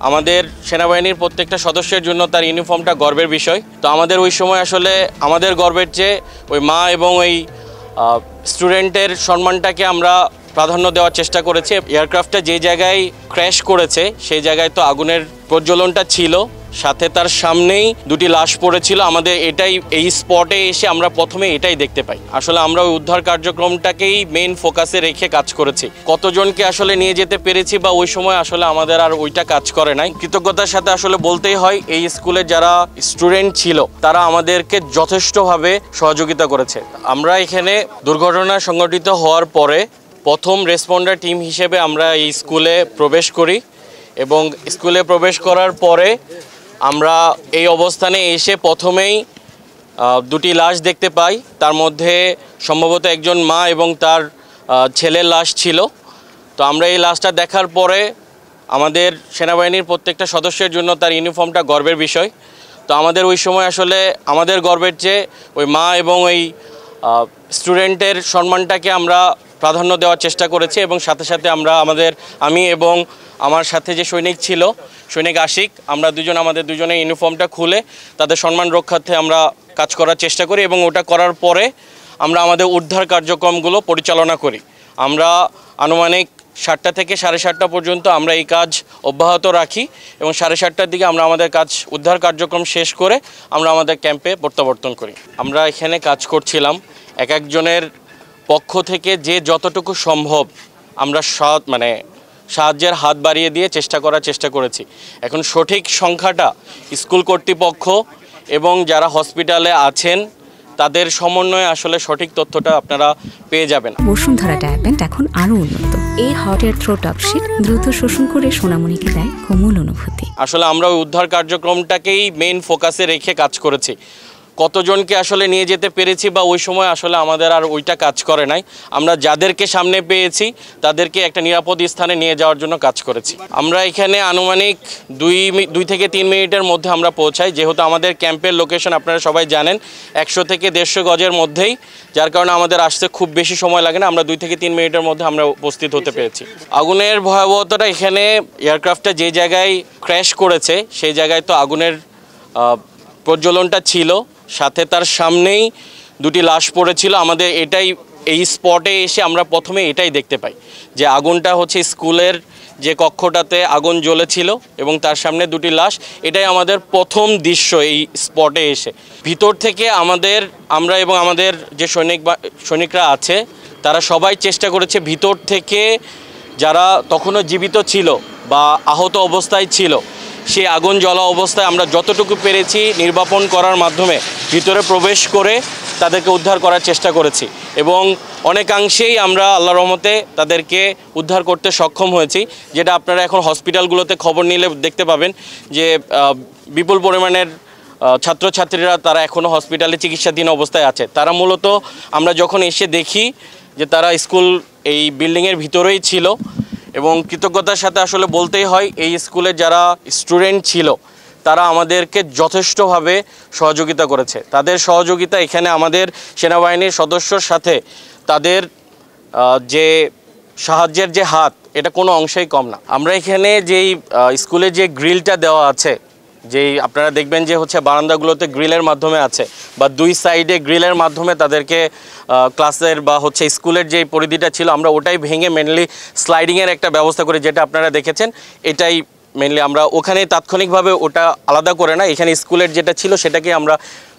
আমাদের সেনাবাহিনীর প্রত্যেকটা সদস্যের জন্য তার ইউনিফর্মটা গর্বের বিষয়। তো আমাদের ওই সময় আসলে আমাদের গর্বের চেয়ে ওই মা এবং ওই স্টুডেন্টের সম্মানটাকে আমরা প্রাধান্য দেওয়ার চেষ্টা করেছি। এয়ারক্রাফটটা যে জায়গায় ক্র্যাশ করেছে সেই জায়গায় তো আগুনের প্রজ্বলনটা ছিল, সাথে তার সামনেই দুটি লাশ পড়েছিল। আমাদের এই স্পটে এসে আমরা প্রথমে এটাই দেখতে পাই। আসলে আমরা ওই উদ্ধার কার্যক্রমটাকেই মেইন ফোকাসে রেখে কাজ করেছি। কতজনকে আসলে নিয়ে যেতে পেরেছি বা ওই সময় আসলে আমাদের আর ওইটা কাজ করে নাই। কৃতজ্ঞতার সাথে আসলে বলতেই হয় এই স্কুলে যারা স্টুডেন্ট ছিল তারা আমাদেরকে যথেষ্টভাবে সহযোগিতা করেছে। আমরা এখানে দুর্ঘটনা সংঘটিত হওয়ার পরে প্রথম রেসপন্ডার টিম হিসেবে আমরা এই স্কুলে প্রবেশ করি এবং স্কুলে প্রবেশ করার পরে আমরা এই অবস্থানে এসে প্রথমেই দুটি লাশ দেখতে পাই। তার মধ্যে সম্ভবত একজন মা এবং তার ছেলের লাশ ছিল। তো আমরা এই লাশটা দেখার পরে আমাদের সেনাবাহিনীর প্রত্যেকটা সদস্যের জন্য তার ইউনিফর্মটা গর্বের বিষয়। তো আমাদের ওই সময় আসলে আমাদের গর্বের চেয়ে ওই মা এবং ওই স্টুডেন্টের সম্মানটাকে আমরা প্রাধান্য দেওয়ার চেষ্টা করেছি এবং সাথে সাথে আমি এবং আমার সাথে যে সৈনিক আশিক, আমরা আমাদের দুজনে ইউনিফর্মটা খুলে তাদের সম্মান রক্ষার্থে আমরা কাজ করার চেষ্টা করি এবং ওটা করার পরে আমরা আমাদের উদ্ধার কার্যক্রমগুলো পরিচালনা করি। আমরা আনুমানিক 7টা থেকে 7:30 পর্যন্ত আমরা এই কাজ অব্যাহত রাখি এবং 7:30টার দিকে আমরা আমাদের উদ্ধার কার্যক্রম শেষ করে আমরা আমাদের ক্যাম্পে প্রত্যাবর্তন করি। আমরা এখানে কাজ করছিলাম এক একজনের পক্ষ থেকে যে যতটুকু সম্ভব আমরা সাহায্যের হাত বাড়িয়ে দিয়ে চেষ্টা করেছি। এখন সঠিক সংখ্যাটা স্কুল কর্তৃপক্ষ এবং যারা হসপিটালে আছেন তাদের সমন্বয়ে আসলে সঠিক তথ্যটা আপনারা পেয়ে যাবেন। বসুন্ধরা ডায়াপেন্ট এখন আরো উন্নত। এই hot air through top sheet দ্রুত শোষণ করে সোনামণিকে দেয় কোমল অনুভূতি। আসলে আমরা ওই উদ্ধার কার্যক্রমটাকেই মেইন ফোকাসে রেখে কাজ করেছি। কতজনকে আসলে নিয়ে যেতে পেরেছি বা ওই সময় আসলে আমাদের আর ওইটা কাজ করে নাই। আমরা যাদেরকে সামনে পেয়েছি তাদেরকে একটা নিরাপদ স্থানে নিয়ে যাওয়ার জন্য কাজ করেছি। আমরা এখানে আনুমানিক 2 থেকে 3 মিনিটের মধ্যে আমরা পৌঁছাই, যেহেতু আমাদের ক্যাম্পের লোকেশন আপনারা সবাই জানেন 100 থেকে 150 গজের মধ্যেই, যার কারণে আমাদের আসতে খুব বেশি সময় লাগে না। আমরা 2 থেকে 3 মিনিটের মধ্যে আমরা উপস্থিত হতে পেরেছি। আগুনের ভয়াবহতাটা এখানে এয়ারক্রাফটটা যে জায়গায় ক্র্যাশ করেছে সেই জায়গায় তো আগুনের প্রজ্বলনটা ছিল, সাথে তার সামনেই দুটি লাশ পড়েছিল। আমাদের এই স্পটে এসে আমরা প্রথমে এটাই দেখতে পাই যে আগুনটা হচ্ছে স্কুলের যে কক্ষটাতে আগুন জ্বলেছিল এবং তার সামনে দুটি লাশ। এটাই আমাদের প্রথম দৃশ্য এই স্পটে এসে। ভিতর থেকে আমরা এবং আমাদের যে সৈনিকরা আছে তারা সবাই চেষ্টা করেছে ভিতর থেকে যারা তখনও জীবিত ছিল বা আহত অবস্থায় ছিল সেই আগুন জ্বলা অবস্থায় আমরা যতটুকু পেরেছি নির্বাপন করার মাধ্যমে ভিতরে প্রবেশ করে তাদেরকে উদ্ধার করার চেষ্টা করেছি এবং অনেকাংশেই আমরা আল্লাহর রহমতে তাদেরকে উদ্ধার করতে সক্ষম হয়েছি। যেটা আপনারা এখন হসপিটালগুলোতে খবর নিলে দেখতে পাবেন যে বিপুল পরিমাণের ছাত্রছাত্রীরা তারা এখনও হসপিটালে চিকিৎসাধীন অবস্থায় আছে। তারা মূলত আমরা যখন এসে দেখি যে তারা এই বিল্ডিংয়ের ভিতরেই ছিল এবং কৃতজ্ঞতার সাথে আসলে বলতেই হয় এই স্কুলে যারা স্টুডেন্ট ছিল তারা আমাদেরকে যথেষ্টভাবে সহযোগিতা করেছে। তাদের সহযোগিতা এখানে আমাদের সেনাবাহিনীর সদস্যর সাথে তাদের যে সাহায্যের যে হাত, এটা কোনো অংশেই কম না। আমরা এখানে যেই স্কুলে যে গ্রিলটা দেওয়া আছে, যেই আপনারা দেখবেন যে হচ্ছে বারান্দাগুলোতে গ্রিলের মাধ্যমে আছে বা 2 সাইডে গ্রিলের মাধ্যমে তাদেরকে ক্লাসের বা হচ্ছে স্কুলের যে পরিধিটা ছিল আমরা ওটাই ভেঙে মেনলি স্লাইডিংয়ের একটা ব্যবস্থা করি, যেটা আপনারা দেখেছেন। এটাই মেনলি আমরা ওখানে তাৎক্ষণিকভাবে ওটা আলাদা করে না, এখানে স্কুলের যেটা ছিল সেটাকে আমরা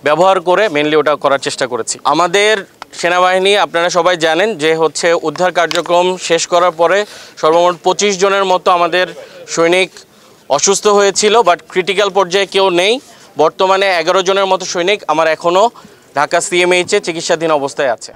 ব্যবহার করে মেনলি ওটা করার চেষ্টা করেছি। আমাদের সেনাবাহিনী আপনারা সবাই জানেন যে হচ্ছে উদ্ধার কার্যক্রম শেষ করার পরে সর্বমোট 25 জনের মতো আমাদের সৈনিক অসুস্থ হয়েছিল, বাট ক্রিটিক্যাল পর্যায়ে কেউ নেই। বর্তমানে 11 জনের মতো সৈনিক আমার এখনও ঢাকা CMH-এ চিকিৎসাধীন অবস্থায় আছে।